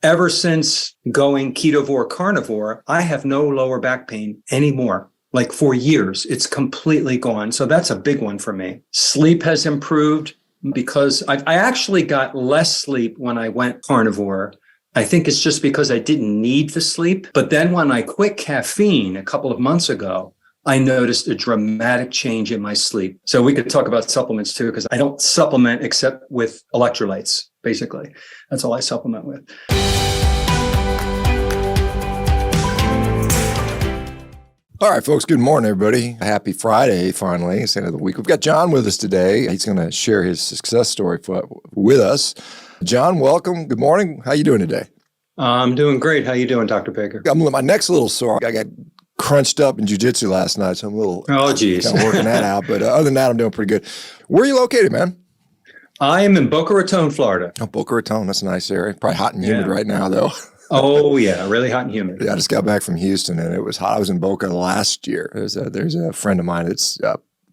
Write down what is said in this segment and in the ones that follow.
ever since going Ketovore Carnivore, I have no lower back pain anymore. Like for years, it's completely gone. So that's a big one for me. Sleep has improved because I actually got less sleep when I went carnivore. I think it's just because I didn't need the sleep. But then when I quit caffeine a couple of months ago, I noticed a dramatic change in my sleep. So we could talk about supplements too, because I don't supplement except with electrolytes, basically. That's all I supplement with. All right, folks, good morning, everybody. Happy Friday, finally. It's the end of the week. We've got John with us today. He's going to share his success story with us. John, welcome. Good morning. How you doing today? I'm doing great. How you doing, Dr. Baker? My neck's a little sore. I got crunched up in jiu-jitsu last night, so I'm a little kind of working that out. But other than that, I'm doing pretty good. Where are you located, man? I am in Boca Raton, Florida. Oh, Boca Raton. That's a nice area. Probably hot and humid right now, though. Oh, yeah. Really hot and humid. Yeah, I just got back from Houston, and it was hot. I was in Boca last year. There's a friend of mine that's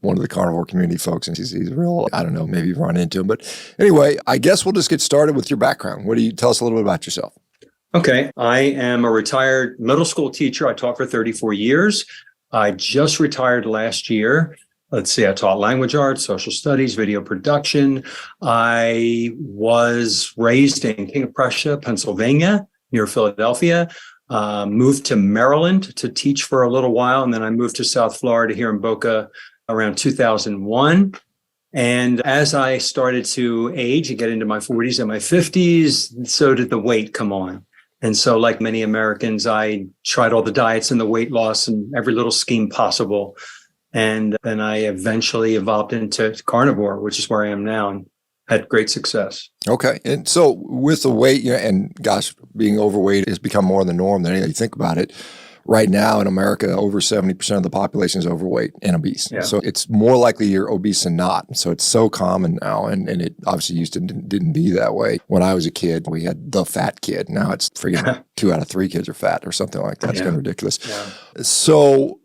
one of the carnivore community folks, and he's real, I don't know, maybe you've run into him. But anyway, I guess we'll just get started with your background. Tell us a little bit about yourself. Okay. I am a retired middle school teacher. I taught for 34 years. I just retired last year. Let's see, I taught language arts, social studies, video production. I was raised in King of Prussia, Pennsylvania, near Philadelphia, moved to Maryland to teach for a little while. And then I moved to South Florida here in Boca around 2001. And as I started to age and get into my 40s and my 50s, so did the weight come on. And so like many Americans, I tried all the diets and the weight loss and every little scheme possible. And then I eventually evolved into carnivore, which is where I am now, and had great success. Okay. And so with the weight, and gosh, being overweight has become more the norm than you think about it. Right now in America, over 70% of the population is overweight and obese. Yeah. So it's more likely you're obese than not. So it's so common now. And it obviously used to didn't be that way. When I was a kid, we had the fat kid. Now it's freaking 2 out of 3 kids are fat or something like that. It's kind of ridiculous. Yeah. So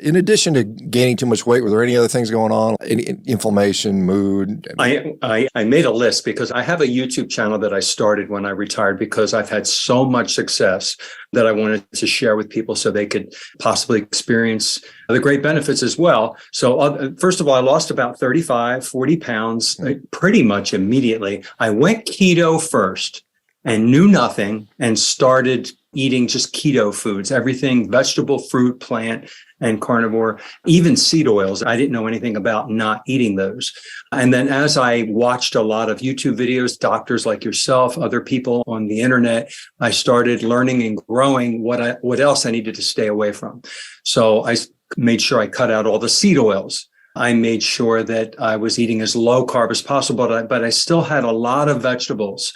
in addition to gaining too much weight, were there any other things going on? Any inflammation, mood? I made a list because I have a YouTube channel that I started when I retired because I've had so much success that I wanted to share with people so they could possibly experience the great benefits as well. So first of all, I lost about 35, 40 pounds pretty much immediately. I went keto first and knew nothing and started eating just keto foods, everything, vegetable, fruit, plant, and carnivore, even seed oils. I didn't know anything about not eating those. And then as I watched a lot of YouTube videos, doctors like yourself, other people on the internet, I started learning and growing what else I needed to stay away from. So I made sure I cut out all the seed oils. I made sure that I was eating as low carb as possible, but I still had a lot of vegetables.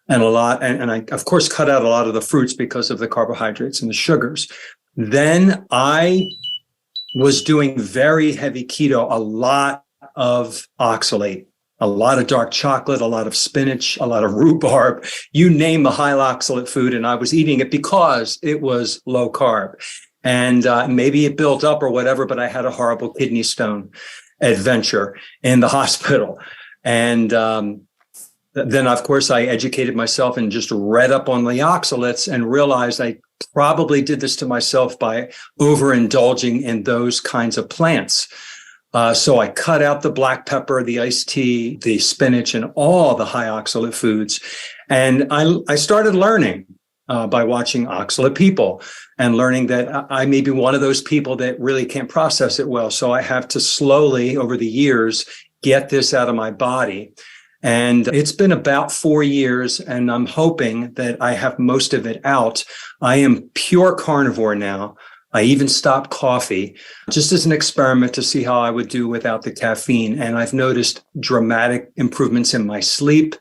And I, of course, cut out a lot of the fruits because of the carbohydrates and the sugars. Then I was doing very heavy keto, a lot of oxalate, a lot of dark chocolate, a lot of spinach, a lot of rhubarb, you name a high oxalate food. And I was eating it because it was low carb. And maybe it built up or whatever, but I had a horrible kidney stone adventure in the hospital. And then, of course, I educated myself and just read up on the oxalates and realized I probably did this to myself by overindulging in those kinds of plants. So I cut out the black pepper, the iced tea, the spinach, and all the high oxalate foods. And I started learning by watching oxalate people and learning that I may be one of those people that really can't process it well. So I have to slowly, over the years, get this out of my body. And it's been about 4 years, and I'm hoping that I have most of it out. I am pure carnivore now. I even stopped coffee just as an experiment to see how I would do without the caffeine. And I've noticed dramatic improvements in my sleep.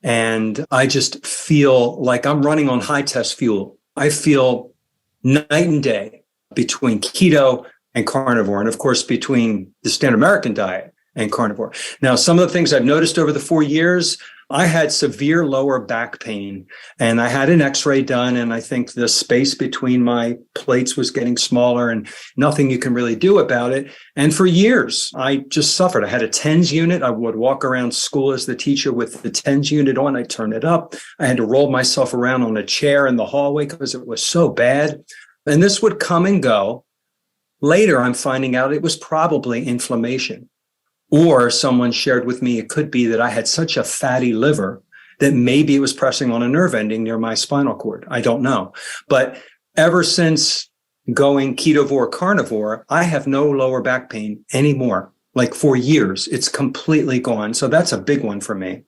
And I just feel like I'm running on high test fuel. I feel night and day between keto and carnivore. And of course, between the standard American diet and carnivore. Now, some of the things I've noticed over the 4 years, I had severe lower back pain, and I had an x-ray done, and I think the space between my plates was getting smaller and nothing you can really do about it. And for years, I just suffered. I had a TENS unit. I would walk around school as the teacher with the TENS unit on. I'd turn it up. I had to roll myself around on a chair in the hallway because it was so bad. And this would come and go. Later, I'm finding out it was probably inflammation. Or someone shared with me, it could be that I had such a fatty liver that maybe it was pressing on a nerve ending near my spinal cord. I don't know. But ever since going Ketovore Carnivore, I have no lower back pain anymore. Like for years, it's completely gone. So that's a big one for me.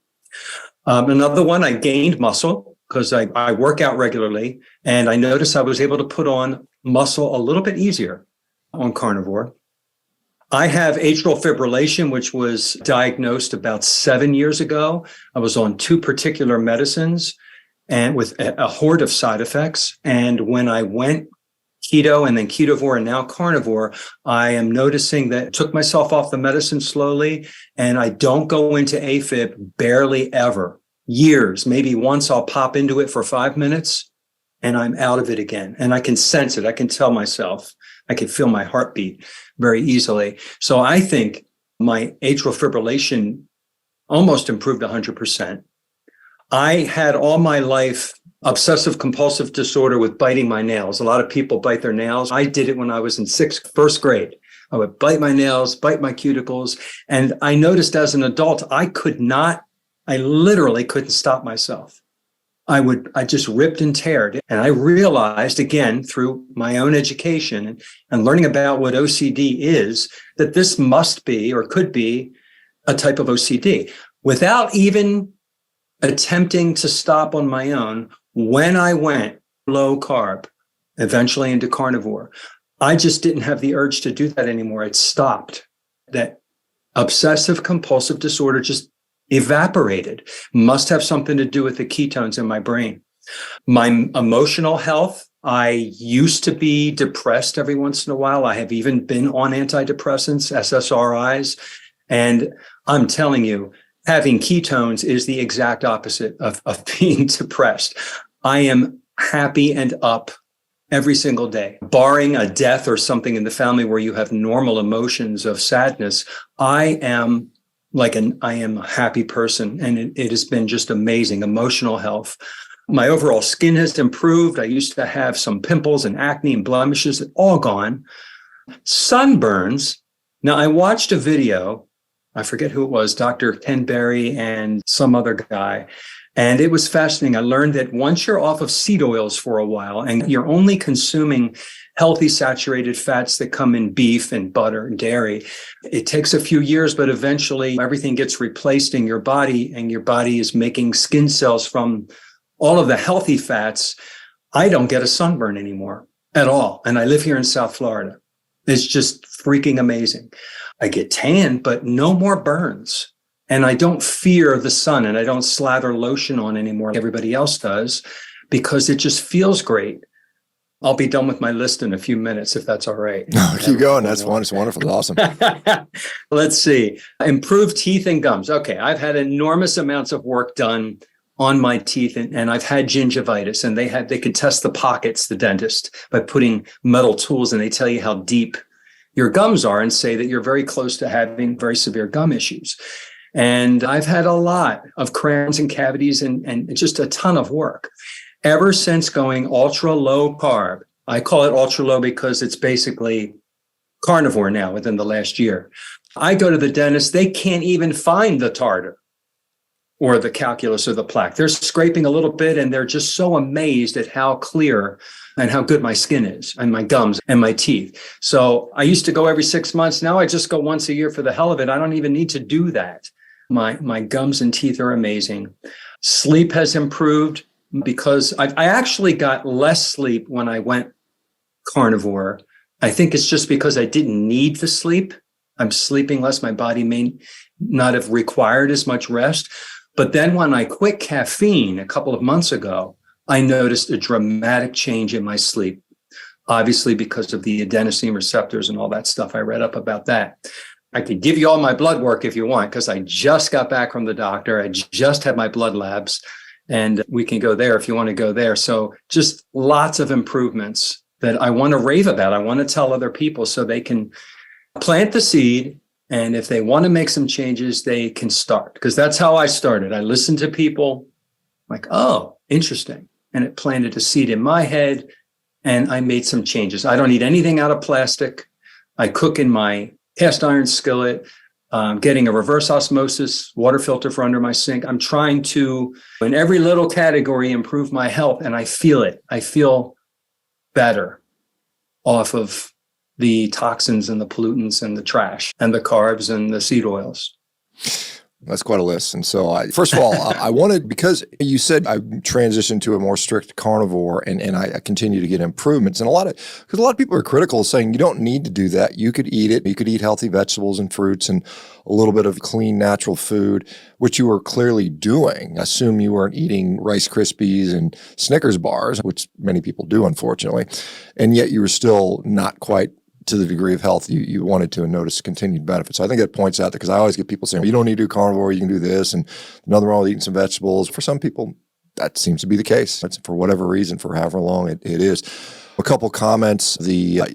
Another one, I gained muscle because I work out regularly, and I noticed I was able to put on muscle a little bit easier on Carnivore. I have atrial fibrillation, which was diagnosed about 7 years ago. I was on 2 particular medicines and with a horde of side effects. And when I went keto and then Ketovore and now Carnivore, I am noticing that I took myself off the medicine slowly, and I don't go into AFib barely ever. Years, maybe once I'll pop into it for 5 minutes and I'm out of it again. And I can sense it. I can tell myself. I can feel my heartbeat very easily. So I think my atrial fibrillation almost improved 100%. I had all my life obsessive compulsive disorder with biting my nails. A lot of people bite their nails. I did it when I was in first grade. I would bite my nails, bite my cuticles. And I noticed as an adult, I literally couldn't stop myself. I just ripped and teared. And I realized, again, through my own education and learning about what OCD is, that this must be or could be a type of OCD. Without even attempting to stop on my own, when I went low carb, eventually into carnivore, I just didn't have the urge to do that anymore. It stopped. That obsessive compulsive disorder just evaporated. Must have something to do with the ketones in my brain. My emotional health, I used to be depressed every once in a while. I have even been on antidepressants, SSRIs. And I'm telling you, having ketones is the exact opposite of being depressed. I am happy and up every single day. Barring a death or something in the family where you have normal emotions of sadness, I am a happy person, and it has been just amazing. Emotional health. My overall skin has improved. I used to have some pimples and acne and blemishes, all gone. Sunburns. Now, I watched a video, I forget who it was, Dr. Ken Berry and some other guy, and it was fascinating. I learned that once you're off of seed oils for a while and you're only consuming healthy saturated fats that come in beef and butter and dairy, it takes a few years, but eventually everything gets replaced in your body, and your body is making skin cells from all of the healthy fats. I don't get a sunburn anymore at all. And I live here in South Florida. It's just freaking amazing. I get tan, but no more burns. And I don't fear the sun, and I don't slather lotion on anymore like everybody else does, because it just feels great. I'll be done with my list in a few minutes, if that's all right. No, keep going. That's wonderful. It's awesome. Let's see. Improved teeth and gums. Okay. I've had enormous amounts of work done on my teeth, and I've had gingivitis, and they could test the pockets, the dentist, by putting metal tools, and they tell you how deep your gums are and say that you're very close to having very severe gum issues. And I've had a lot of crowns and cavities and just a ton of work. Ever since going ultra low carb, I call it ultra low because it's basically carnivore now within the last year. I go to the dentist, they can't even find the tartar or the calculus or the plaque. They're scraping a little bit, and they're just so amazed at how clear and how good my skin is, and my gums and my teeth. So I used to go every 6 months. Now I just go once a year for the hell of it. I don't even need to do that. My gums and teeth are amazing. Sleep has improved because I actually got less sleep when I went carnivore. I think it's just because I didn't need the sleep. I'm sleeping less. My body may not have required as much rest. But then when I quit caffeine a couple of months ago, I noticed a dramatic change in my sleep, obviously because of the adenosine receptors and all that stuff. I read up about that. I could give you all my blood work if you want, because I just got back from the doctor. I just had my blood labs, and we can go there if you want to go there. So just lots of improvements that I want to rave about. I want to tell other people so they can plant the seed. And if they want to make some changes, they can start, because that's how I started. I listened to people like, oh, interesting. And it planted a seed in my head, and I made some changes. I don't eat anything out of plastic. I cook in my cast iron skillet, getting a reverse osmosis water filter for under my sink. I'm trying to, in every little category, improve my health, and I feel it. I feel better off of the toxins and the pollutants and the trash and the carbs and the seed oils. That's quite a list. And so, first of all, I wanted, because you said I transitioned to a more strict carnivore, and I continue to get improvements. And because a lot of people are critical, saying you don't need to do that. You could eat it. You could eat healthy vegetables and fruits and a little bit of clean, natural food, which you were clearly doing. I assume you weren't eating Rice Krispies and Snickers bars, which many people do, unfortunately. And yet you were still not quite to the degree of health you wanted to and notice continued benefits. So I think that points out that, because I always get people saying, well, you don't need to do carnivore, you can do this, and nothing wrong with eating some vegetables. For some people, that seems to be the case. That's for whatever reason, for however long it is. A couple comments. I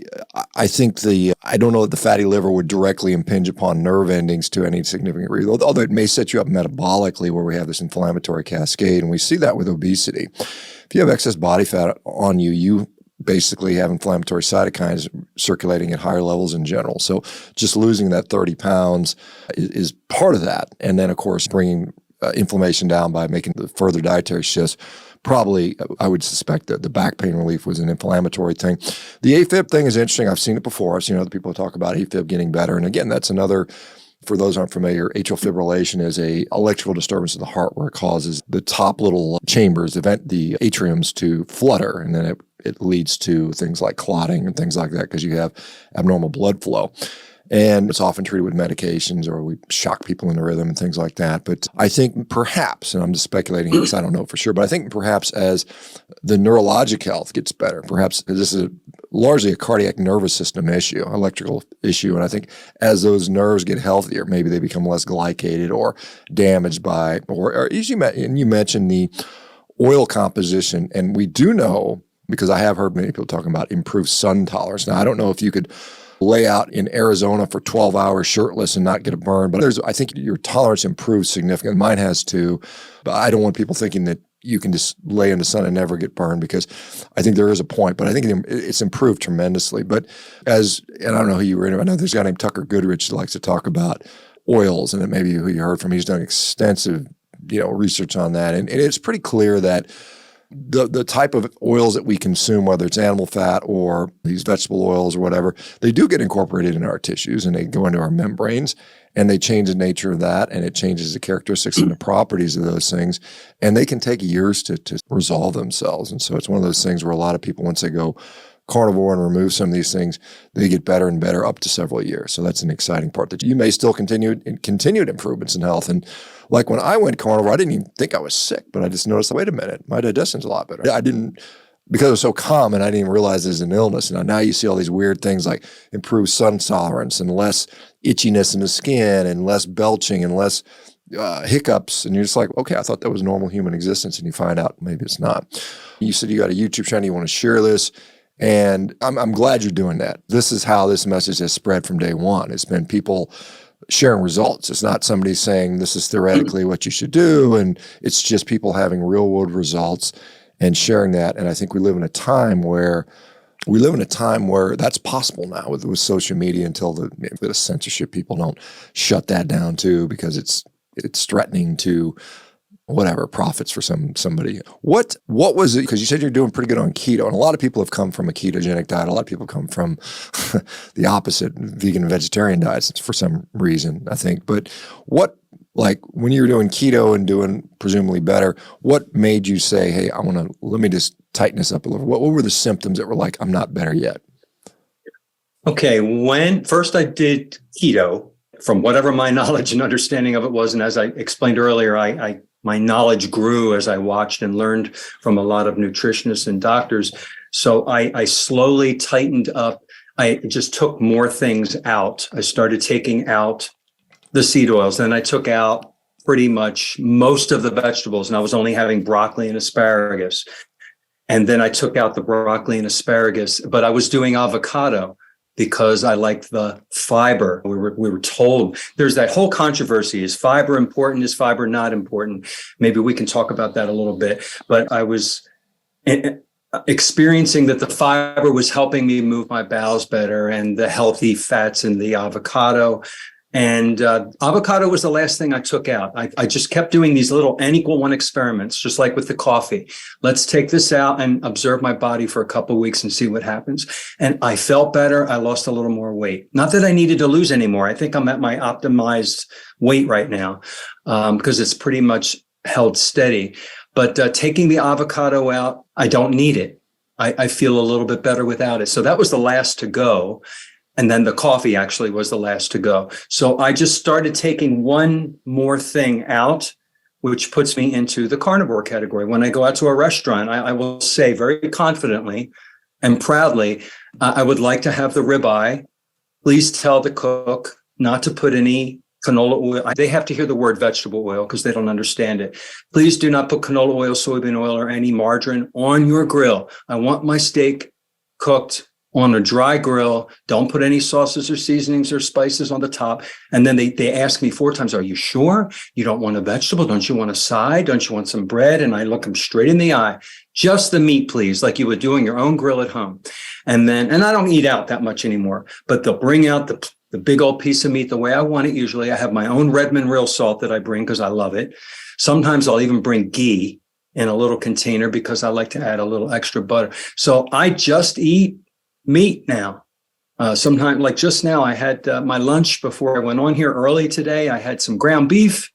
don't know that the fatty liver would directly impinge upon nerve endings to any significant degree, although it may set you up metabolically, where we have this inflammatory cascade, and we see that with obesity. If you have excess body fat on you, you basically have inflammatory cytokines circulating at higher levels in general. So just losing that 30 pounds is part of that. And then, of course, bringing inflammation down by making the further dietary shifts. Probably, I would suspect that the back pain relief was an inflammatory thing. The AFib thing is interesting. I've seen it before. I've seen other people talk about AFib getting better. And again, that's another, for those who aren't familiar, atrial fibrillation is a electrical disturbance of the heart where it causes the top little chambers, the atriums, to flutter, and then it leads to things like clotting and things like that, because you have abnormal blood flow. And it's often treated with medications, or we shock people into rhythm and things like that. But I think perhaps, and I'm just speculating because I don't know for sure, but I think perhaps as the neurologic health gets better, perhaps this is largely a cardiac nervous system issue, electrical issue. And I think as those nerves get healthier, maybe they become less glycated or damaged by, or as you mentioned the oil composition. And we do know, because I have heard many people talking about improved sun tolerance. Now, I don't know if you could lay out in Arizona for 12 hours shirtless and not get a burn, but I think your tolerance improves significantly. Mine has too, but I don't want people thinking that you can just lay in the sun and never get burned, because I think there is a point, but I think it's improved tremendously. But and I don't know who you were in, I know there's a guy named Tucker Goodrich that likes to talk about oils, and it may be who you heard from. He's done extensive, research on that. And it's pretty clear that the type of oils that we consume, whether it's animal fat or these vegetable oils or whatever, they do get incorporated in our tissues, and they go into our membranes, and they change the nature of that, and it changes the characteristics and the properties of those things, and they can take years to resolve themselves. And so it's one of those things where a lot of people, once they go carnivore and remove some of these things, they get better and better up to several years. So that's an exciting part, that you may still continued improvements in health. And like when I went carnivore, I didn't even think I was sick, but I just noticed, wait a minute, my digestion's a lot better. I didn't, because it was so common, I didn't even realize there's an illness. And now you see all these weird things like improved sun tolerance and less itchiness in the skin and less belching and less hiccups. And you're just like, okay, I thought that was normal human existence. And you find out maybe it's not. You said you got a YouTube channel, you want to share this. And I'm glad you're doing that. This is how this message has spread from day one. It's been people sharing results. It's not somebody saying this is theoretically what you should do. And it's just people having real world results and sharing that. And I think we live in a time where that's possible now with social media, until the censorship people don't shut that down too, because it's threatening to whatever profits for somebody. What was it? Because you said you're doing pretty good on keto, and a lot of people have come from a ketogenic diet. A lot of people come from the opposite, vegan and vegetarian diets for some reason, I think. But when you were doing keto and doing presumably better, what made you say, hey, let me just tighten this up a little? What were the symptoms that were like, I'm not better yet? Okay, when first I did keto, from whatever my knowledge and understanding of it was, and as I explained earlier, my knowledge grew as I watched and learned from a lot of nutritionists and doctors. So I slowly tightened up. I just took more things out. I started taking out the seed oils. Then I took out pretty much most of the vegetables, and I was only having broccoli and asparagus. And then I took out the broccoli and asparagus, but I was doing avocado because I liked the fiber. We were told there's that whole controversy. Is fiber important? Is fiber not important? Maybe we can talk about that a little bit. But I was experiencing that the fiber was helping me move my bowels better, and the healthy fats in the avocado. And avocado was the last thing I took out. I just kept doing these little N=1 experiments, just like with the coffee. Let's take this out and observe my body for a couple of weeks and see what happens. And I felt better. I lost a little more weight. Not that I needed to lose any more. I think I'm at my optimized weight right now because it's pretty much held steady. But taking the avocado out, I don't need it. I feel a little bit better without it. So that was the last to go. And then the coffee actually was the last to go. So I just started taking one more thing out, which puts me into the carnivore category. When I go out to a restaurant, I will say very confidently and proudly, I would like to have the ribeye. Please tell the cook not to put any canola oil. They have to hear the word vegetable oil because they don't understand it. Please do not put canola oil, soybean oil, or any margarine on your grill. I want my steak cooked on a dry grill. Don't put any sauces or seasonings or spices on the top. And then they ask me 4 times, are you sure you don't want a vegetable? Don't you want a side? Don't you want some bread? And I look them straight in the eye. Just the meat, please, like you would do on your own grill at home. And I don't eat out that much anymore, but they'll bring out the big old piece of meat the way I want it. Usually I have my own Redmond real salt that I bring because I love it. Sometimes I'll even bring ghee in a little container because I like to add a little extra butter. So I just eat meat now. Sometimes, like just now, I had my lunch before I went on here early today. I had some ground beef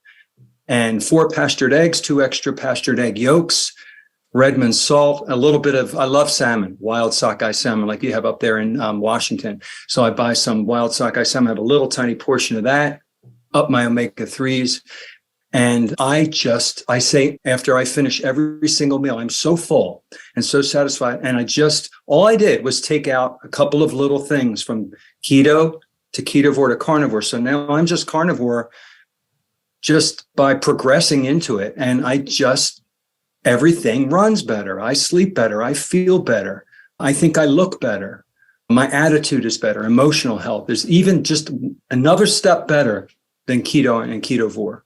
and 4 pastured eggs, 2 extra pastured egg yolks, Redmond salt, a little bit of, I love salmon, wild sockeye salmon like you have up there in Washington. So I buy some wild sockeye salmon, I have a little tiny portion of that, up my omega-3s. And I say after I finish every single meal, I'm so full and so satisfied. And all I did was take out a couple of little things from keto to ketovore to carnivore. So now I'm just carnivore just by progressing into it. And everything runs better. I sleep better. I feel better. I think I look better. My attitude is better. Emotional health is even just another step better than keto and ketovore.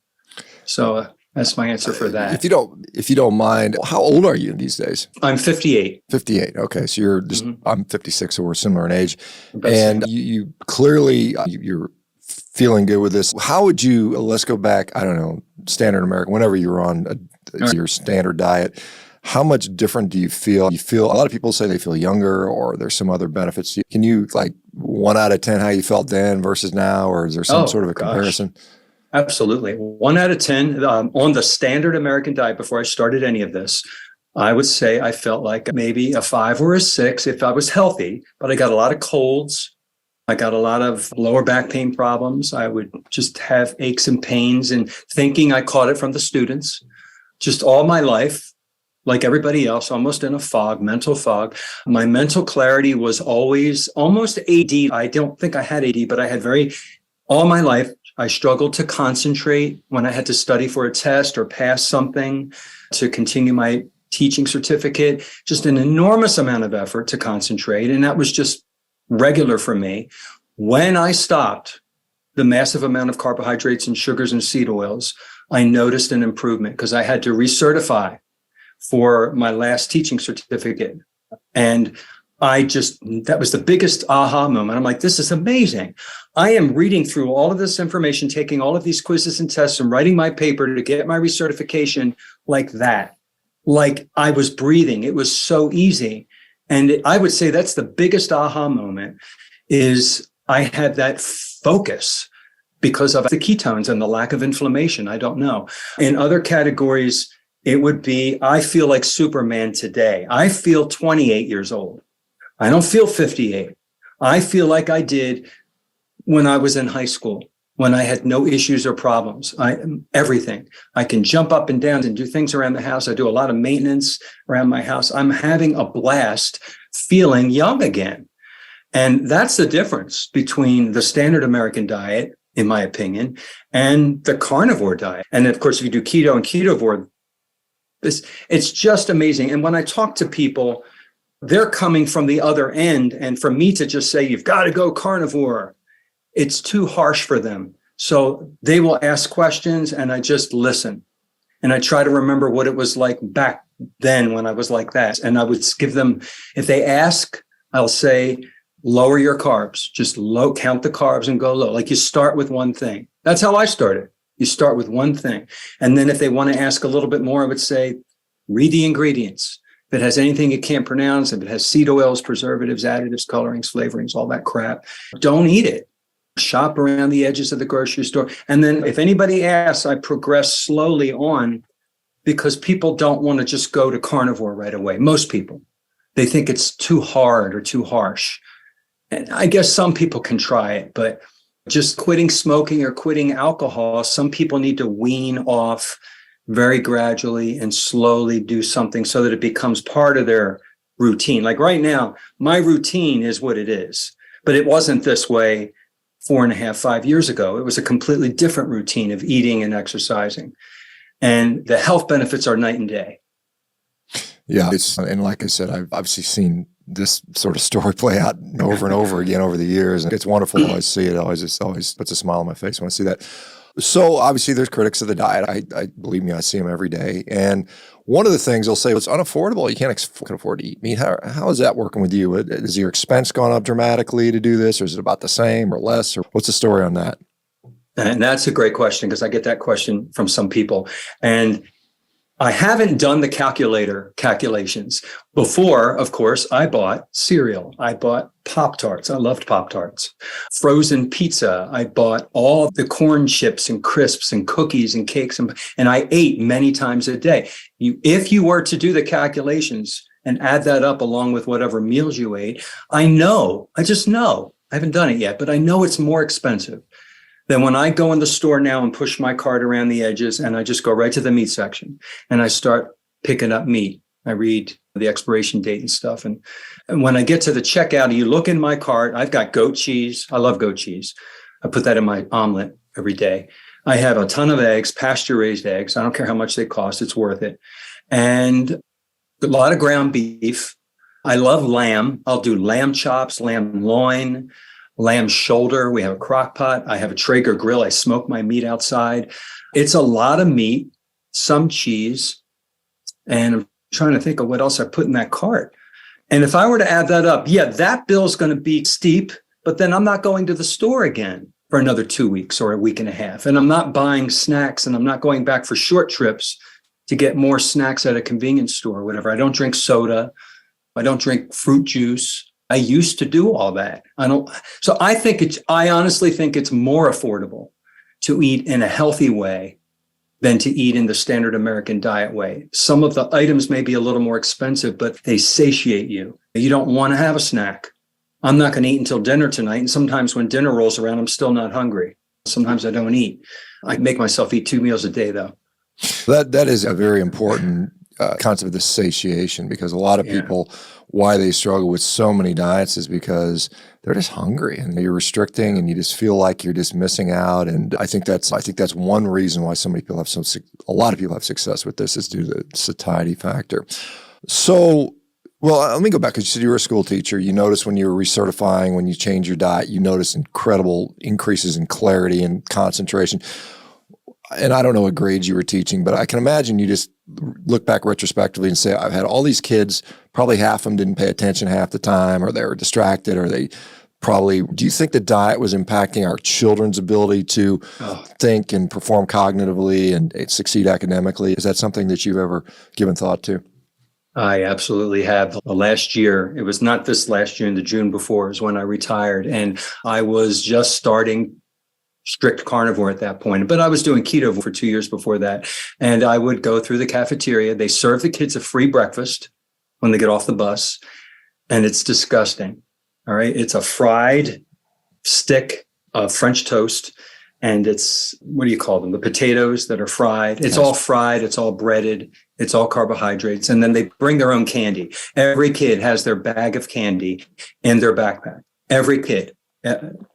So that's my answer for that. If you don't mind, how old are you these days? I'm 58. 58. Okay. So you're just, I'm 56, so we're similar in age. And you clearly, you're feeling good with this. How would you, let's go back, I don't know, standard American, whenever you were on your standard diet, how much different do you feel? A lot of people say they feel younger or there's some other benefits. Can you 1 out of 10, how you felt then versus now, or is there some sort of a comparison? Absolutely. 1 out of 10 on the standard American diet before I started any of this, I would say I felt like maybe a 5 or a 6 if I was healthy, but I got a lot of colds. I got a lot of lower back pain problems. I would just have aches and pains and thinking I caught it from the students. Just all my life, like everybody else, almost in a fog, mental fog. My mental clarity was always almost AD. I don't think I had AD, but I had all my life, I struggled to concentrate when I had to study for a test or pass something to continue my teaching certificate, just an enormous amount of effort to concentrate. And that was just regular for me. When I stopped the massive amount of carbohydrates and sugars and seed oils, I noticed an improvement because I had to recertify for my last teaching certificate. And that was the biggest aha moment. I'm like, this is amazing. I am reading through all of this information, taking all of these quizzes and tests and writing my paper to get my recertification like that. Like I was breathing. It was so easy. And I would say that's the biggest aha moment is I had that focus because of the ketones and the lack of inflammation. I don't know. In other categories, it would be, I feel like Superman today. I feel 28 years old. I don't feel 58. I feel like I did when I was in high school, when I had no issues or problems. Everything. I can jump up and down and do things around the house. I do a lot of maintenance around my house. I'm having a blast feeling young again. And that's the difference between the standard American diet, in my opinion, and the carnivore diet. And of course, if you do keto and ketovore, it's just amazing. And when I talk to people, they're coming from the other end. And for me to just say, you've got to go carnivore, it's too harsh for them. So they will ask questions and I just listen. And I try to remember what it was like back then when I was like that. And I would give them, if they ask, I'll say, lower your carbs, just count the carbs and go low. Like you start with one thing. That's how I started. You start with one thing. And then if they want to ask a little bit more, I would say, read the ingredients. If it has anything you can't pronounce, if it has seed oils, preservatives, additives, colorings, flavorings, all that crap, don't eat it. Shop around the edges of the grocery store. And then if anybody asks, I progress slowly on because people don't want to just go to carnivore right away. Most people, they think it's too hard or too harsh. And I guess some people can try it, but just quitting smoking or quitting alcohol, some people need to wean off very gradually and slowly do something so that it becomes part of their routine. Like right now, my routine is what it is, but it wasn't this way 4.5, 5 years ago. It was a completely different routine of eating and exercising. And the health benefits are night and day. Yeah. And like I said, I've obviously seen this sort of story play out over and over again over the years. And it's wonderful when I see it. It always puts a smile on my face when I see that. So obviously there's critics of the diet. I believe me, I see them every day. And one of the things they'll say, it's unaffordable. You can't afford to eat meat. How is that working with you? Has your expense gone up dramatically to do this? Or is it about the same or less? Or what's the story on that? And that's a great question because I get that question from some people. And I haven't done the calculations. Before, of course, I bought cereal. I bought Pop-Tarts. I loved Pop-Tarts. Frozen pizza. I bought all the corn chips and crisps and cookies and cakes. And I ate many times a day. If you were to do the calculations and add that up along with whatever meals you ate, I just know, I haven't done it yet, but I know it's more expensive than when I go in the store now and push my cart around the edges and I just go right to the meat section and I start picking up meat. I read the expiration date and stuff. And when I get to the checkout, you look in my cart, I've got goat cheese. I love goat cheese. I put that in my omelet every day. I have a ton of eggs, pasture-raised eggs. I don't care how much they cost. It's worth it. And a lot of ground beef. I love lamb. I'll do lamb chops, lamb loin, lamb shoulder. We have a crock pot. I have a Traeger grill. I smoke my meat outside. It's a lot of meat, some cheese. And I'm trying to think of what else I put in that cart. And if I were to add that up, that bill's going to be steep, but then I'm not going to the store again for another 2 weeks or a week and a half. And I'm not buying snacks and I'm not going back for short trips to get more snacks at a convenience store or whatever. I don't drink soda. I don't drink fruit juice. I used to do all that. So I honestly think it's more affordable to eat in a healthy way than to eat in the standard American diet way. Some of the items may be a little more expensive, but they satiate you. You don't want to have a snack. I'm not going to eat until dinner tonight. And sometimes when dinner rolls around, I'm still not hungry. Sometimes I don't eat. I make myself eat 2 meals a day though. That is a very important concept of the satiation, because a lot of people, why they struggle with so many diets is because they're just hungry and you're restricting and you just feel like you're just missing out. And I think that's one reason why so many people a lot of people have success with this is due to the satiety factor. So, well, let me go back, because you said you were a school teacher. You noticed when you were recertifying, when you changed your diet, you noticed incredible increases in clarity and concentration. And I don't know what grades you were teaching, but I can imagine you just look back retrospectively and say, I've had all these kids, probably half of them didn't pay attention half the time, or they were distracted, or do you think the diet was impacting our children's ability to think and perform cognitively and succeed academically? Is that something that you've ever given thought to? I absolutely have. Last year, it was not this last June, the June before is when I retired. And I was just starting strict carnivore at that point, but I was doing keto for 2 years before that. And I would go through the cafeteria. They serve the kids a free breakfast when they get off the bus. And it's disgusting. All right. It's a fried stick of French toast. And it's, what do you call them? The potatoes that are fried. It's all fried. It's all breaded. It's all carbohydrates. And then they bring their own candy. Every kid has their bag of candy in their backpack. Every kid,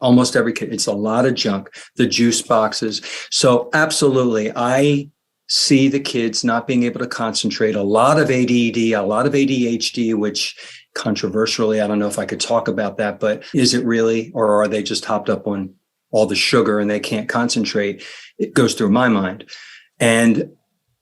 almost every kid. It's a lot of junk, the juice boxes. So absolutely, I see the kids not being able to concentrate, a lot of ADD, a lot of ADHD, which controversially, I don't know if I could talk about that, but is it really, or are they just hopped up on all the sugar and they can't concentrate? It goes through my mind. And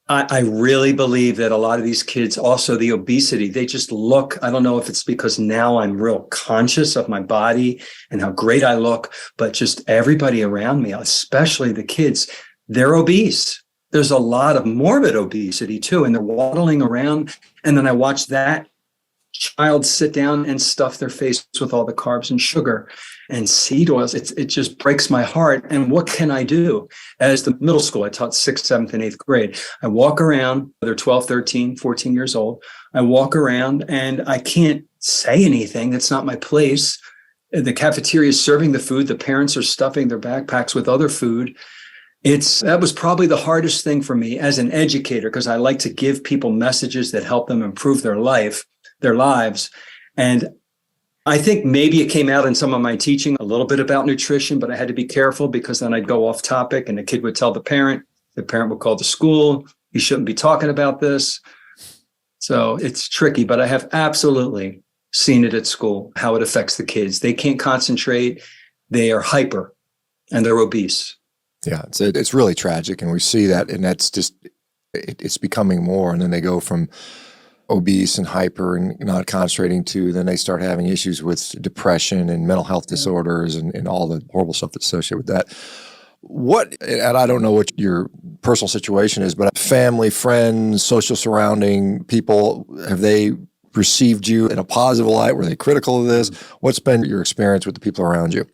I really believe that a lot of these kids, also the obesity, they just look, I don't know if it's because now I'm real conscious of my body and how great I look, but just everybody around me, especially the kids, they're obese. There's a lot of morbid obesity too, and they're waddling around. And then I watch that child sit down and stuff their face with all the carbs and sugar and seed oils. It just breaks my heart. And what can I do? As the middle school, I taught 6th, 7th, and 8th grade. I walk around, they're 12, 13, 14 years old. I walk around and I can't say anything. That's not my place. The cafeteria is serving the food. The parents are stuffing their backpacks with other food. That was probably the hardest thing for me as an educator, because I like to give people messages that help them improve their lives. And I think maybe it came out in some of my teaching a little bit about nutrition, but I had to be careful because then I'd go off topic and the kid would tell the parent would call the school. You shouldn't be talking about this. So it's tricky, but I have absolutely seen it at school, how it affects the kids. They can't concentrate. They are hyper and they're obese. Yeah, it's really tragic, and we see that, and that's just it's becoming more. And then they go from obese and hyper and not concentrating to then they start having issues with depression and mental health disorders and all the horrible stuff that's associated with that. And I don't know what your personal situation is, but family, friends, social surrounding people, have they received you in a positive light? Were they critical of this? What's been your experience with the people around you?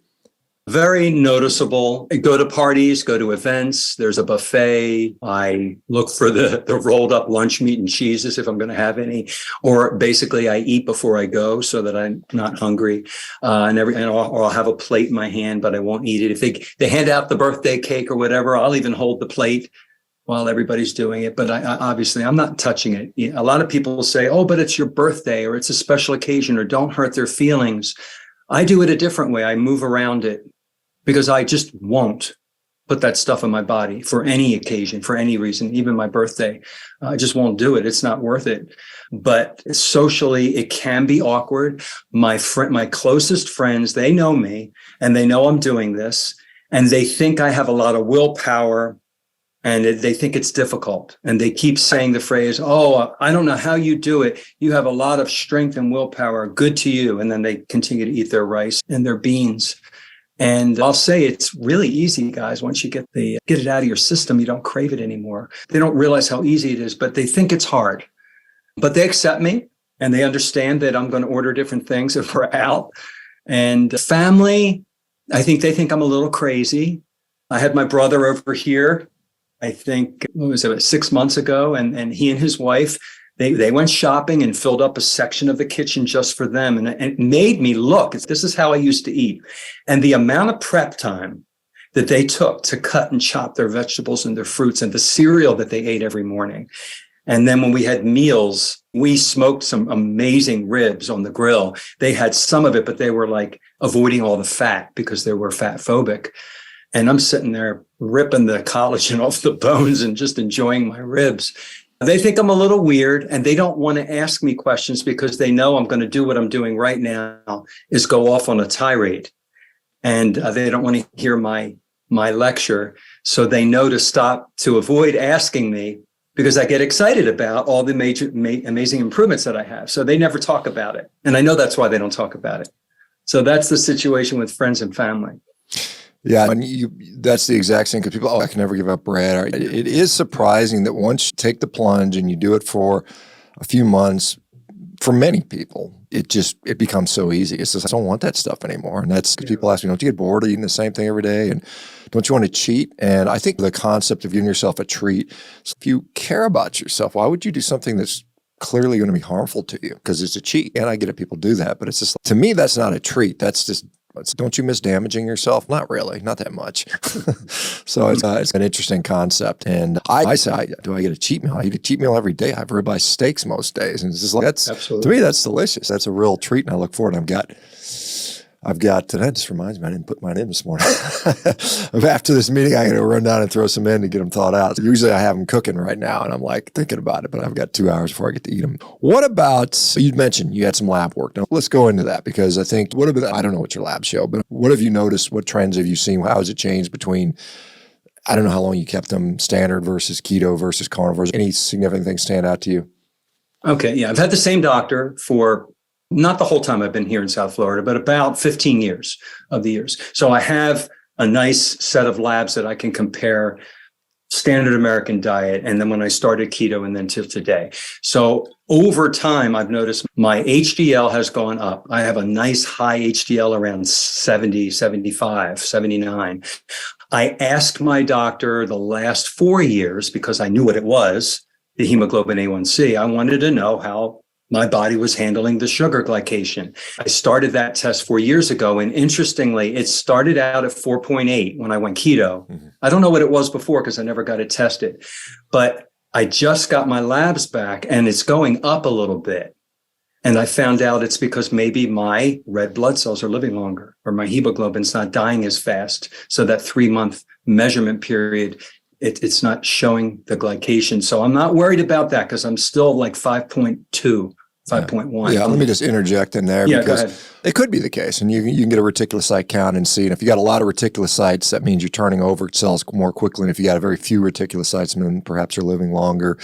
Very noticeable. I go to parties, go to events. There's a buffet. I look for the rolled up lunch meat and cheeses if I'm going to have any, or basically I eat before I go so that I'm not hungry. Or I'll have a plate in my hand, but I won't eat it. If they hand out the birthday cake or whatever, I'll even hold the plate while everybody's doing it. But obviously I'm not touching it. A lot of people say, oh, but it's your birthday or it's a special occasion or don't hurt their feelings. I do it a different way. I move around it, because I just won't put that stuff in my body for any occasion, for any reason, even my birthday. I just won't do it. It's not worth it. But socially, it can be awkward. My closest friends, they know me and they know I'm doing this, and they think I have a lot of willpower and they think it's difficult. And they keep saying the phrase, oh, I don't know how you do it. You have a lot of strength and willpower. Good to you. And then they continue to eat their rice and their beans. And I'll say it's really easy, guys. Once you get it out of your system, you don't crave it anymore. They don't realize how easy it is, but they think it's hard. But they accept me and they understand that I'm going to order different things if we're out. And family, I think they think I'm a little crazy. I had my brother over here, I think, what was it, 6 months ago, and he and his wife, They went shopping and filled up a section of the kitchen just for them. And it made me look. This is how I used to eat. And the amount of prep time that they took to cut and chop their vegetables and their fruits and the cereal that they ate every morning. And then when we had meals, we smoked some amazing ribs on the grill. They had some of it, but they were like avoiding all the fat because they were fat phobic. And I'm sitting there ripping the collagen off the bones and just enjoying my ribs. They think I'm a little weird and they don't want to ask me questions because they know I'm going to do what I'm doing right now is go off on a tirade. And they don't want to hear my lecture. So they know to avoid asking me because I get excited about all the amazing improvements that I have. So they never talk about it. And I know that's why they don't talk about it. So that's the situation with friends and family. Yeah, and that's the exact same, because people, I can never give up bread. It is surprising that once you take the plunge and you do it for a few months, for many people, it becomes so easy. It's just, I don't want that stuff anymore. And that's, people ask me, don't you get bored of eating the same thing every day? And don't you want to cheat? And I think the concept of giving yourself a treat, if you care about yourself, why would you do something that's clearly going to be harmful to you? Because it's a cheat. And I get it, people do that. But it's just, to me, that's not a treat. That's just, don't you miss damaging yourself? Not really, not that much. So it's an interesting concept. And I say, do I get a cheat meal? I eat a cheat meal every day. I have ribeye steaks most days. And it's just like, to me, that's delicious. That's a real treat. And I look forward. I've got that just reminds me, I didn't put mine in this morning. After this meeting, I got to run down and throw some in to get them thawed out. Usually I have them cooking right now and I'm like thinking about it, but I've got 2 hours before I get to eat them. What about, you mentioned you had some lab work. Now let's go into that because I think, I don't know what your labs show, but what have you noticed? What trends have you seen? How has it changed between, I don't know how long you kept them standard versus keto versus carnivores. Any significant things stand out to you? Okay. Yeah. I've had the same doctor for not the whole time I've been here in South Florida, but about 15 years of the years. So I have a nice set of labs that I can compare standard American diet. And then when I started keto and then till today. So over time, I've noticed my HDL has gone up. I have a nice high HDL around 70, 75, 79. I asked my doctor the last 4 years because I knew what it was, the hemoglobin A1C. I wanted to know how my body was handling the sugar glycation. I started that test 4 years ago. And interestingly, it started out at 4.8 when I went keto. Mm-hmm. I don't know what it was before because I never got it tested, but I just got my labs back and it's going up a little bit. And I found out it's because maybe my red blood cells are living longer or my hemoglobin's not dying as fast. So that 3-month measurement period, it's not showing the glycation. So I'm not worried about that because I'm still like 5.2, 5.1. Yeah, let me just interject in there because it could be the case. And you can get a reticulocyte count and see. And if you got a lot of reticulocytes, that means you're turning over cells more quickly. And if you got a very few reticulocytes, then perhaps you're living longer.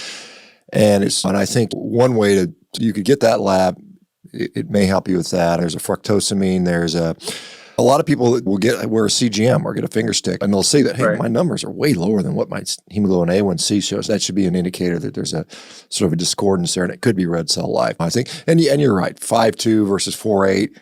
And I think one way you could get that lab, it may help you with that. There's a fructosamine, there's a lot of people will wear a CGM or get a finger stick and they'll say that, hey, my numbers are way lower than what my hemoglobin A1C shows. That should be an indicator that there's a sort of a discordance there and it could be red cell life, I think. And you're right, 5.2 versus 4.8.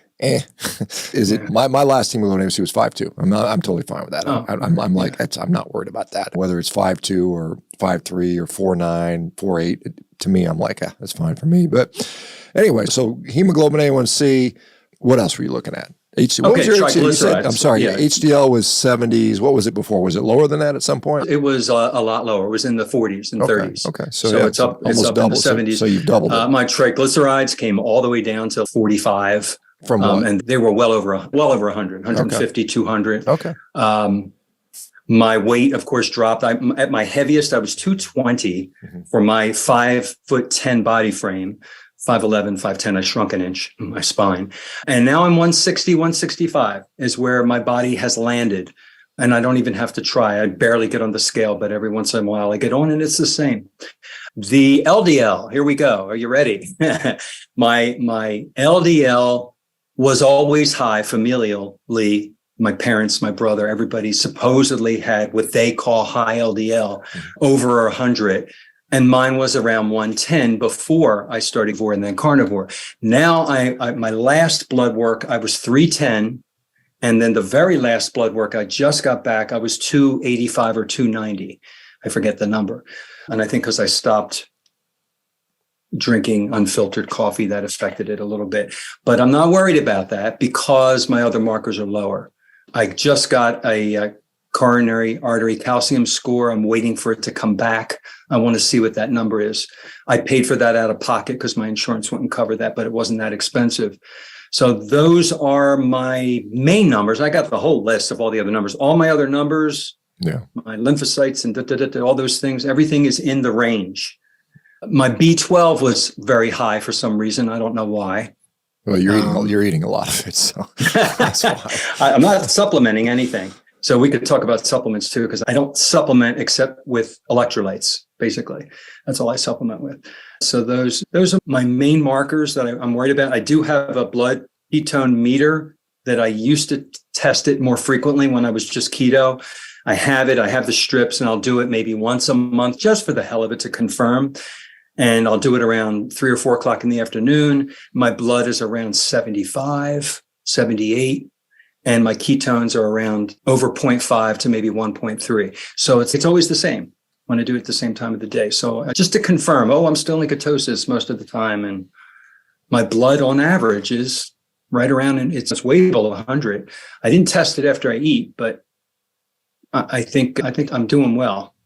Is it my last hemoglobin A1C was 5.2. I'm totally fine with that. I'm like, I'm not worried about that. Whether it's 5.2 or 5.3 or 4.9, 4.8, to me, I'm like, that's fine for me. But anyway, so hemoglobin A1C, what else were you looking at? What was your HDL? I'm sorry, HDL was 70s. What was it before? Was it lower than that at some point? It was a lot lower. It was in the 40s and 30s. Okay, so it's up in the 70s. So you've doubled it. My triglycerides came all the way down to 45. From what? And they were well over 100, 150, 200. Okay. My weight, of course, dropped. At my heaviest, I was 220 for my 5'10" body frame. 5'11", 5'10", I shrunk an inch in my spine. And now I'm 160, 165 is where my body has landed. And I don't even have to try. I barely get on the scale, but every once in a while I get on and it's the same. The LDL, here we go. Are you ready? My LDL was always high familially. My parents, my brother, everybody supposedly had what they call high LDL, over 100. And mine was around 110 before I started Ketovore and then Carnivore. Now, my last blood work, I was 310. And then the very last blood work I just got back, I was 285 or 290. I forget the number. And I think because I stopped drinking unfiltered coffee, that affected it a little bit. But I'm not worried about that because my other markers are lower. I just got a coronary artery calcium score. I'm waiting for it to come back. I want to see what that number is. I paid for that out of pocket because my insurance wouldn't cover that, but it wasn't that expensive. So those are my main numbers. I got the whole list of all the other numbers. All my other numbers, my lymphocytes and all those things, everything is in the range. My B12 was very high for some reason. I don't know why. Well, you're eating a lot of it, so that's why. I'm not supplementing anything. So we could talk about supplements too, because I don't supplement except with electrolytes, basically. That's all I supplement with. So those are my main markers that I'm worried about. I do have a blood ketone meter that I used to test it more frequently when I was just keto. I have it. I have the strips and I'll do it maybe once a month just for the hell of it to confirm. And I'll do it around 3 or 4 o'clock in the afternoon. My blood is around 75, 78. And my ketones are around over 0.5 to maybe 1.3. So it's always the same when I do it at the same time of the day. So just to confirm, I'm still in ketosis most of the time. And my blood on average is right around, and it's way below 100. I didn't test it after I eat, but I think I'm doing well.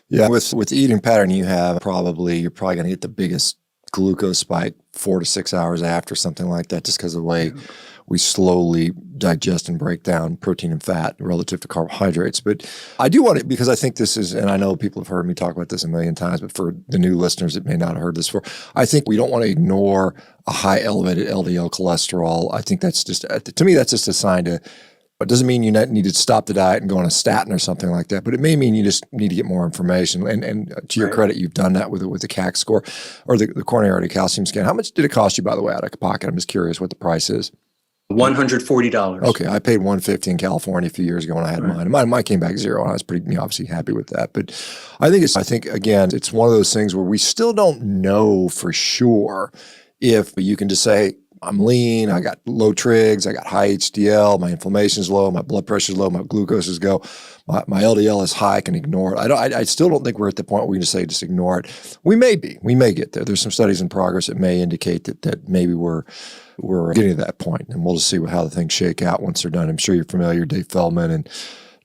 Yeah, with the eating pattern you have, you're probably going to get the biggest glucose spike 4 to 6 hours after, something like that, just because of the way we slowly digest and break down protein and fat relative to carbohydrates. But I do want it because I think this is, and I know people have heard me talk about this a million times, but for the new listeners that may not have heard this before, I think we don't want to ignore a high elevated LDL cholesterol. I think that's just, to me, that's just a sign to, it doesn't mean you need to stop the diet and go on a statin or something like that, but it may mean you just need to get more information. And to your credit, you've done that with the CAC score or the coronary artery calcium scan. How much did it cost you, by the way, out of pocket? I'm just curious what the price is. $140. Okay, I paid $150 in California a few years ago when I had mine. Mine came back zero, and I was pretty obviously happy with that. But I think again, it's one of those things where we still don't know for sure if you can just say, I'm lean, I got low trigs, I got high HDL, my inflammation's low, my blood pressure's low, my glucose is low, my LDL is high, I can ignore it. I still don't think we're at the point where we can just say, just ignore it. We may get there. There's some studies in progress that may indicate that maybe we're getting to that point, and we'll just see how the things shake out once they're done. I'm sure you're familiar, Dave Feldman and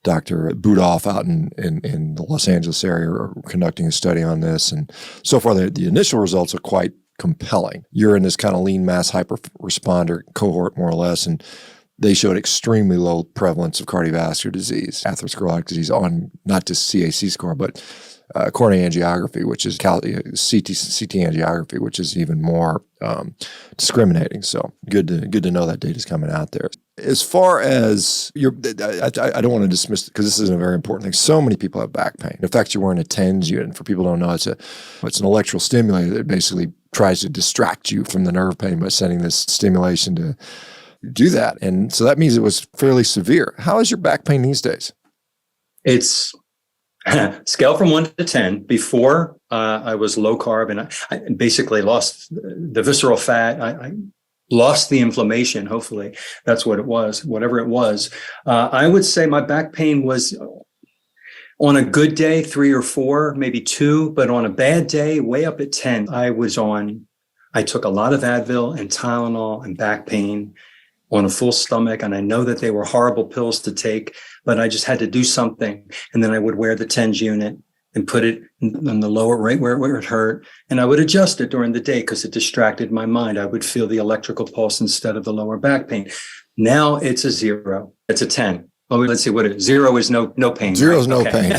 Dr. Budoff out in the Los Angeles area are conducting a study on this, and so far the initial results are quite compelling. You're in this kind of lean mass hyper responder cohort, more or less, and they showed extremely low prevalence of cardiovascular disease, atherosclerotic disease on not just CAC score, but coronary angiography, which is CT angiography, which is even more discriminating. So good to know that data is coming out there. As far as I don't want to dismiss it because this is a very important thing. So many people have back pain. In fact, you're wearing a TENS unit. For people who don't know, it's an electrical stimulator that basically tries to distract you from the nerve pain by sending this stimulation to do that. And so that means it was fairly severe. How is your back pain these days? It's scale from 1 to 10. Before I was low carb and I basically lost the visceral fat. I lost the inflammation. Hopefully that's what it was, whatever it was. I would say my back pain was on a good day, 3 or 4, maybe 2, but on a bad day, way up at 10. I took a lot of Advil and Tylenol and back pain on a full stomach. And I know that they were horrible pills to take, but I just had to do something. And then I would wear the TENS unit and put it on the lower right where it hurt. And I would adjust it during the day because it distracted my mind. I would feel the electrical pulse instead of the lower back pain. Now it's a 0. It's a 10. Well, let's see what it is. 0 is no pain. 0 is no pain.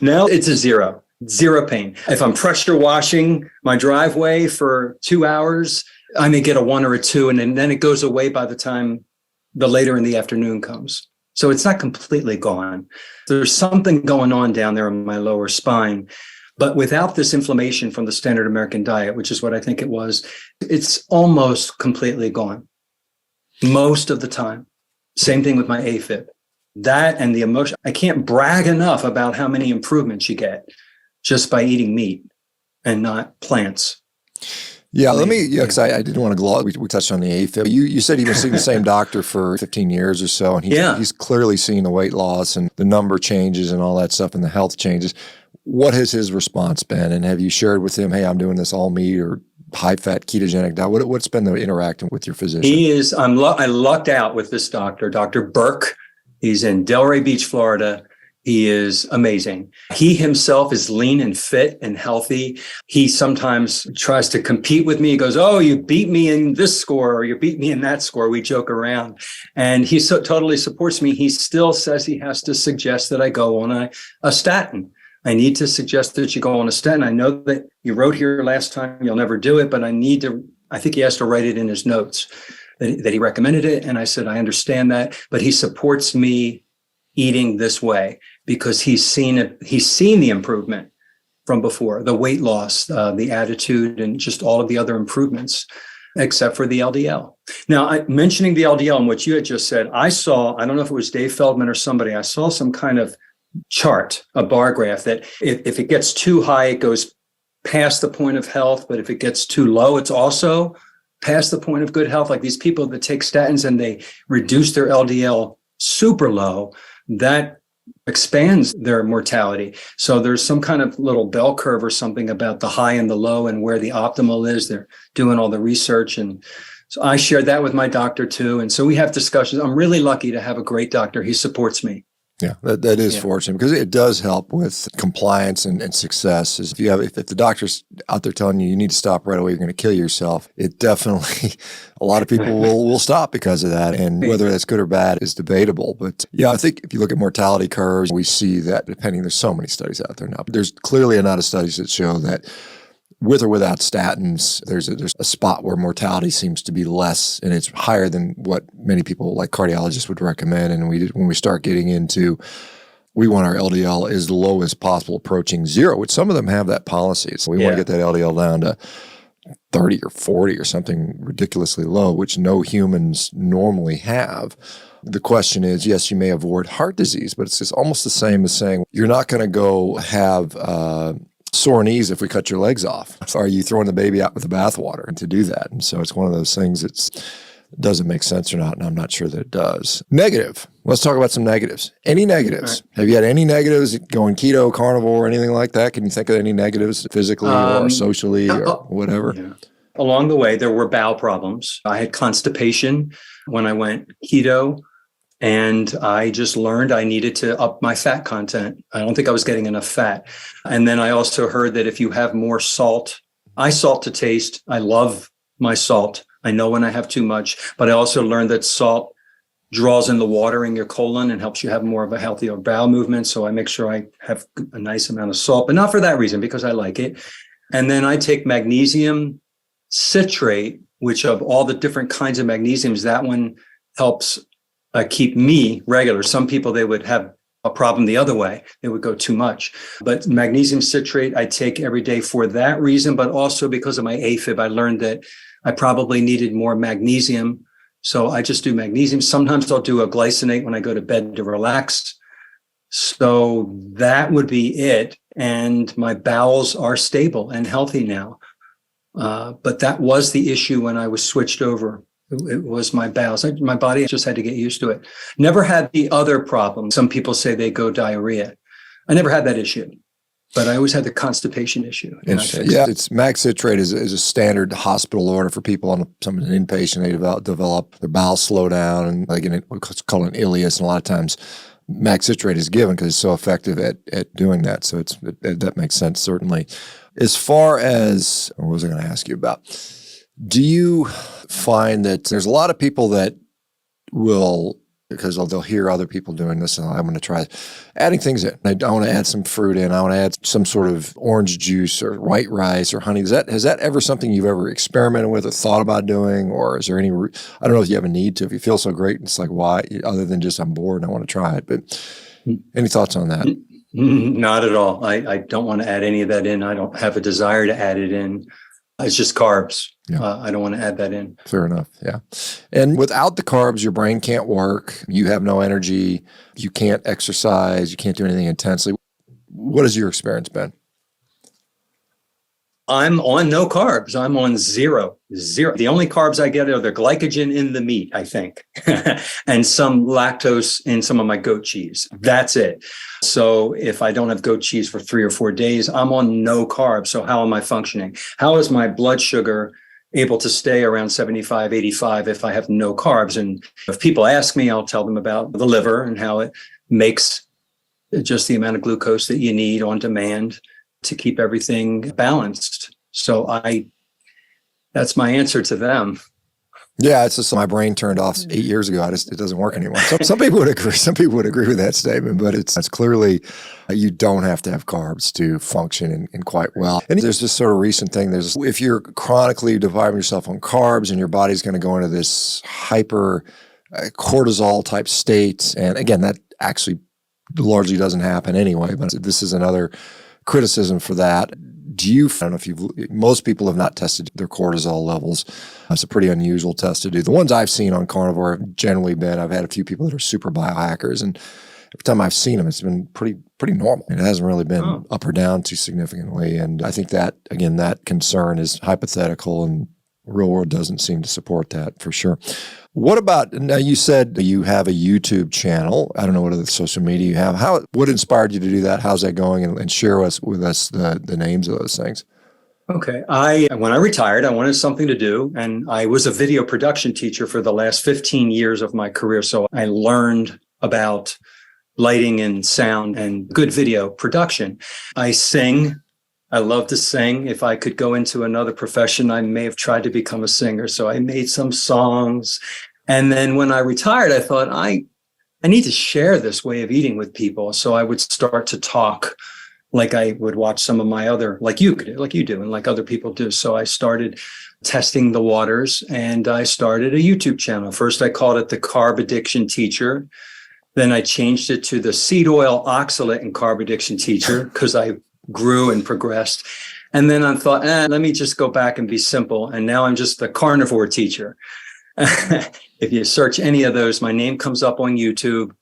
Now it's a 0. 0 pain. If I'm pressure washing my driveway for 2 hours, I may get a 1 or a 2, and then it goes away by the time the later in the afternoon comes. So it's not completely gone. There's something going on down there in my lower spine. But without this inflammation from the standard American diet, which is what I think it was, it's almost completely gone most of the time. Same thing with my AFib. That and the emotion. I can't brag enough about how many improvements you get just by eating meat and not plants. Yeah, because I didn't want to gloss. We touched on the AFib. You said you've been seeing the same doctor for 15 years or so, and he's clearly seeing the weight loss and the number changes and all that stuff and the health changes. What has his response been? And have you shared with him, hey, I'm doing this all meat or high-fat ketogenic diet? What's been the interacting with your physician? I lucked out with this doctor, Dr. Burke. He's in Delray Beach, Florida. He is amazing. He himself is lean and fit and healthy. He sometimes tries to compete with me. He goes, oh, you beat me in this score or you beat me in that score. We joke around. And he totally supports me. He still says he has to suggest that I go on a statin. I need to suggest that you go on a statin. I know that you wrote here last time, you'll never do it, but I think he has to write it in his notes that he recommended it. And I said, I understand that, but he supports me eating this way because he's seen the improvement from before, the weight loss, the attitude, and just all of the other improvements, except for the LDL. Now, mentioning the LDL and what you had just said, I don't know if it was Dave Feldman or somebody, I saw some kind of chart, a bar graph that if it gets too high, it goes past the point of health. But if it gets too low, it's also past the point of good health. Like these people that take statins and they reduce their LDL super low, that expands their mortality. So there's some kind of little bell curve or something about the high and the low and where the optimal is. They're doing all the research. And so I shared that with my doctor too. And so we have discussions. I'm really lucky to have a great doctor. He supports me. Yeah, that is fortunate because it does help with compliance and success. Is if the doctor's out there telling you need to stop right away, you're going to kill yourself. It definitely, a lot of people will stop because of that. And whether that's good or bad is debatable. But yeah, I think if you look at mortality curves, we see that there's so many studies out there now. But there's clearly a lot of studies that show that with or without statins, there's a spot where mortality seems to be less, and it's higher than what many people like cardiologists would recommend. And when we start getting into, we want our LDL as low as possible, approaching zero, which some of them have that policy. So we want to get that LDL down to 30 or 40 or something ridiculously low, which no humans normally have. The question is, yes, you may avoid heart disease, but it's just almost the same as saying you're not going to go have sore knees if we cut your legs off. Are you throwing the baby out with the bathwater and to do that? And so it's one of those things that doesn't make sense or not, and I'm not sure that it does. Negative. Let's talk about some negatives. Any negatives? Right. Have you had any negatives going keto, carnivore, anything like that? Can you think of any negatives physically or socially or whatever? Yeah. Along the way, there were bowel problems. I had constipation when I went keto. And I just learned I needed to up my fat content. I don't think I was getting enough fat. And then I also heard that if you have more salt, I salt to taste. I love my salt. I know when I have too much, but I also learned that salt draws in the water in your colon and helps you have more of a healthier bowel movement. So I make sure I have a nice amount of salt, but not for that reason, because I like it. And then I take magnesium citrate, which of all the different kinds of magnesiums, that one helps keep me regular. Some people, they would have a problem the other way. They would go too much. But magnesium citrate, I take every day for that reason, but also because of my AFib, I learned that I probably needed more magnesium. So I just do magnesium. Sometimes I'll do a glycinate when I go to bed to relax. So that would be it. And my bowels are stable and healthy now. But that was the issue when I was switched over. It was my bowels. My body just had to get used to it. Never had the other problem. Some people say they go diarrhea. I never had that issue, but I always had the constipation issue. Yeah, it's mag citrate is a standard hospital order for people on an inpatient. They develop their bowels slow down, and like what's called an ileus. And a lot of times, mag citrate is given because it's so effective at doing that. So that makes sense certainly. As far as what was I going to ask you about? Do you find that there's a lot of people that will, because they'll hear other people doing this, and I'm going to try adding things in. I want to add some fruit in. I want to add some sort of orange juice or white rice or honey. Is that ever something you've ever experimented with or thought about doing? Or is there any, I don't know if you have a need to, if you feel so great, it's like, why? Other than just I'm bored and I want to try it. But any thoughts on that? Not at all. I don't want to add any of that in. I don't have a desire to add it in. It's just carbs. Yeah. I don't want to add that in. Fair enough. Yeah. And without the carbs, your brain can't work. You have no energy. You can't exercise. You can't do anything intensely. What has your experience been? I'm on no carbs. I'm on zero. The only carbs I get are the glycogen in the meat, I think, and some lactose in some of my goat cheese. That's it. So if I don't have goat cheese for 3 or 4 days, I'm on no carbs. So how am I functioning? How is my blood sugar able to stay around 75, 85 if I have no carbs? And if people ask me, I'll tell them about the liver and how it makes just the amount of glucose that you need on demand to keep everything balanced. So that's my answer to them. Yeah, it's just my brain turned off 8 years ago. It doesn't work anymore. Some people would agree. Some people would agree with that statement, but it's clearly you don't have to have carbs to function and quite well. And there's this sort of recent thing. If you're chronically depriving yourself on carbs and your body's going to go into this hyper cortisol type state, and again, that actually largely doesn't happen anyway. But this is another criticism for that. I don't know if most people have not tested their cortisol levels. It's a pretty unusual test to do. The ones I've seen on carnivore have generally been, I've had a few people that are super biohackers, and every time I've seen them, it's been pretty normal. It hasn't really been up or down too significantly. And I think that, again, that concern is hypothetical, and real world doesn't seem to support that for sure. What about, now you said you have a YouTube channel. I don't know what other social media you have. What inspired you to do that? How's that going? And share with us the names of those things. Okay. When I retired, I wanted something to do. And I was a video production teacher for the last 15 years of my career. So I learned about lighting and sound and good video production. I sing. I love to sing. If I could go into another profession, I may have tried to become a singer. So I made some songs. And then when I retired, I thought, I need to share this way of eating with people. So I would start to talk like I would watch some of my other, like you do, and like other people do. So I started testing the waters, and I started a YouTube channel. First, I called it the Carb Addiction Teacher. Then I changed it to the Seed Oil Oxalate and Carb Addiction Teacher because I grew and progressed. And then I thought, let me just go back and be simple. And now I'm just the Carnivore Teacher. If you search any of those, my name comes up on YouTube,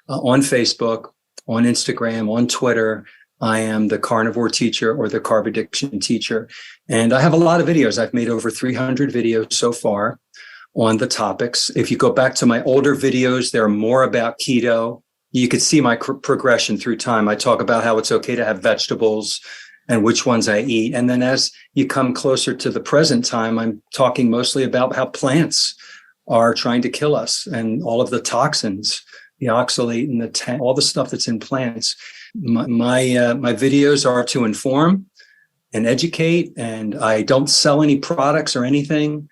on Facebook, on Instagram, on Twitter. I am the Carnivore Teacher or the Carb Addiction Teacher. And I have a lot of videos. I've made over 300 videos so far on the topics. If you go back to my older videos, they're more about keto. You could see my progression through time. I talk about how it's okay to have vegetables and which ones I eat. And then as you come closer to the present time, I'm talking mostly about how plants are trying to kill us and all of the toxins, the oxalate and all the stuff that's in plants. My videos are to inform and educate, and I don't sell any products or anything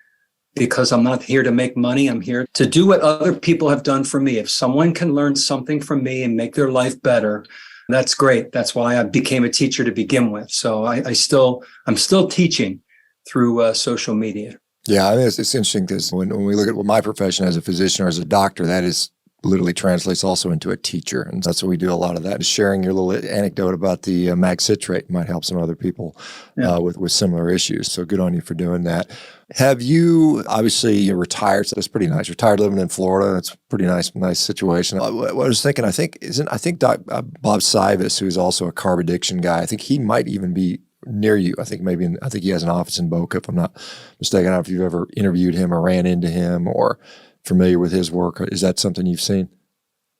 because I'm not here to make money. I'm here to do what other people have done for me. If someone can learn something from me and make their life better, that's great. That's why I became a teacher to begin with. So I'm still teaching through social media. Yeah, I mean, it's interesting because when we look at my profession as a physician or as a doctor, that is literally translates also into a teacher. And that's what we do a lot of that. Sharing your little anecdote about the mag citrate might help some other people with similar issues. So good on you for doing that. Have you, obviously you're retired, so that's pretty nice. Retired living in Florida. That's a pretty nice situation. I was thinking, I think Bob Sivis, who's also a carb addiction guy, I think he might even be near you. I think he has an office in Boca, if I'm not mistaken. I don't know if you've ever interviewed him or ran into him or familiar with his work. Is that something you've seen?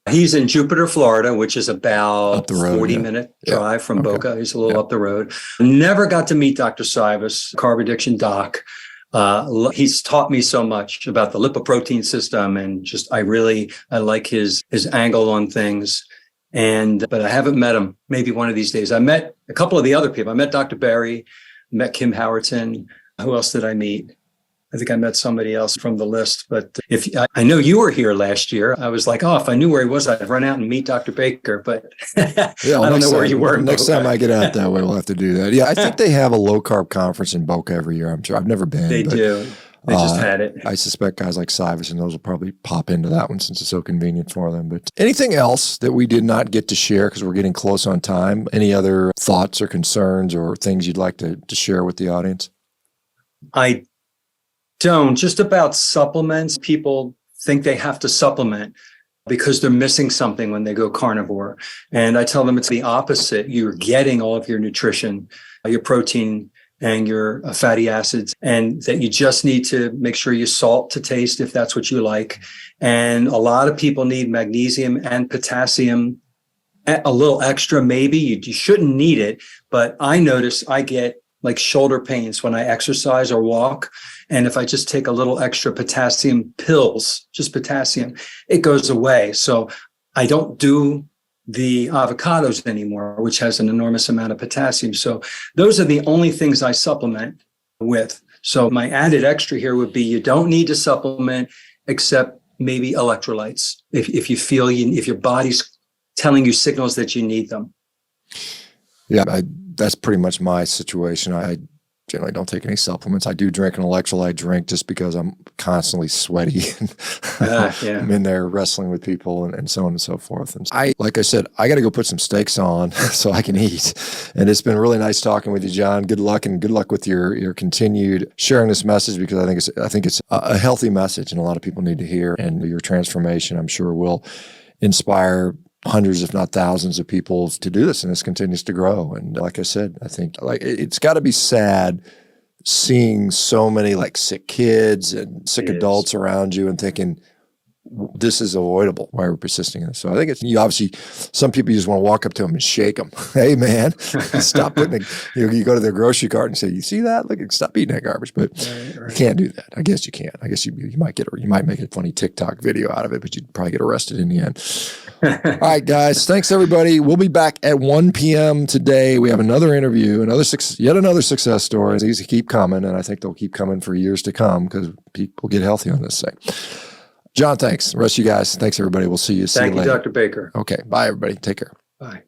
He's in Jupiter, Florida, which is about up the road, 40-minute drive from Boca. He's a little up the road. Never got to meet Dr. Sivis, carb addiction doc. He's taught me so much about the lipoprotein system, and just I like his angle on things. But I haven't met him. Maybe one of these days. I met a couple of the other people. I met Dr. Berry, met Kim Howerton. Who else did I meet? I think I met somebody else from the list. But I know you were here last year, I was like, if I knew where he was, I'd run out and meet Dr. Baker. But I don't know where you were. Next time I get out that way, we'll have to do that. Yeah, I think they have a low carb conference in Boca every year. I'm sure. I've never been. They do. They just had it. I suspect guys like Sivis and those will probably pop into that one since it's so convenient for them. But anything else that we did not get to share because we're getting close on time? Any other thoughts or concerns or things you'd like to share with the audience? I don't. Just about supplements. People think they have to supplement because they're missing something when they go carnivore. And I tell them it's the opposite. You're getting all of your nutrition, your protein, and your fatty acids, and that you just need to make sure you salt to taste if that's what you like. And a lot of people need magnesium and potassium, a little extra maybe. You shouldn't need it, but I notice I get like shoulder pains when I exercise or walk. And if I just take a little extra potassium pills, just potassium, it goes away. So I don't do the avocados anymore, which has an enormous amount of potassium. So those are the only things I supplement with. So my added extra here would be you don't need to supplement except maybe electrolytes if you feel if your body's telling you signals that you need them. Yeah, that's pretty much my situation. I generally don't take any supplements. I do drink an electrolyte drink just because I'm constantly sweaty. I'm in there wrestling with people and so on and so forth. And like I said, I got to go put some steaks on so I can eat. And it's been really nice talking with you, John. Good luck with your continued sharing this message, because I think it's a healthy message and a lot of people need to hear. And your transformation, I'm sure, will inspire hundreds, if not thousands of people to do this, and this continues to grow. And like I said, I think it's got to be sad seeing so many like sick kids and sick adults around you and thinking, this is avoidable, why we're persisting in this. So I think you obviously, some people you just want to walk up to them and shake them. Hey man, stop putting you go to their grocery cart and say, you see that? Look, stop eating that garbage. But you can't do that. I guess you can't. I guess you might make a funny TikTok video out of it, but you'd probably get arrested in the end. All right, guys. Thanks everybody. We'll be back at 1 p.m. today. We have another interview, yet another success story. These keep coming, and I think they'll keep coming for years to come because people get healthy on this site. John, thanks. The rest of you guys, thanks everybody. We'll see you. Thank you, later. Dr. Baker. Okay. Bye, everybody. Take care. Bye.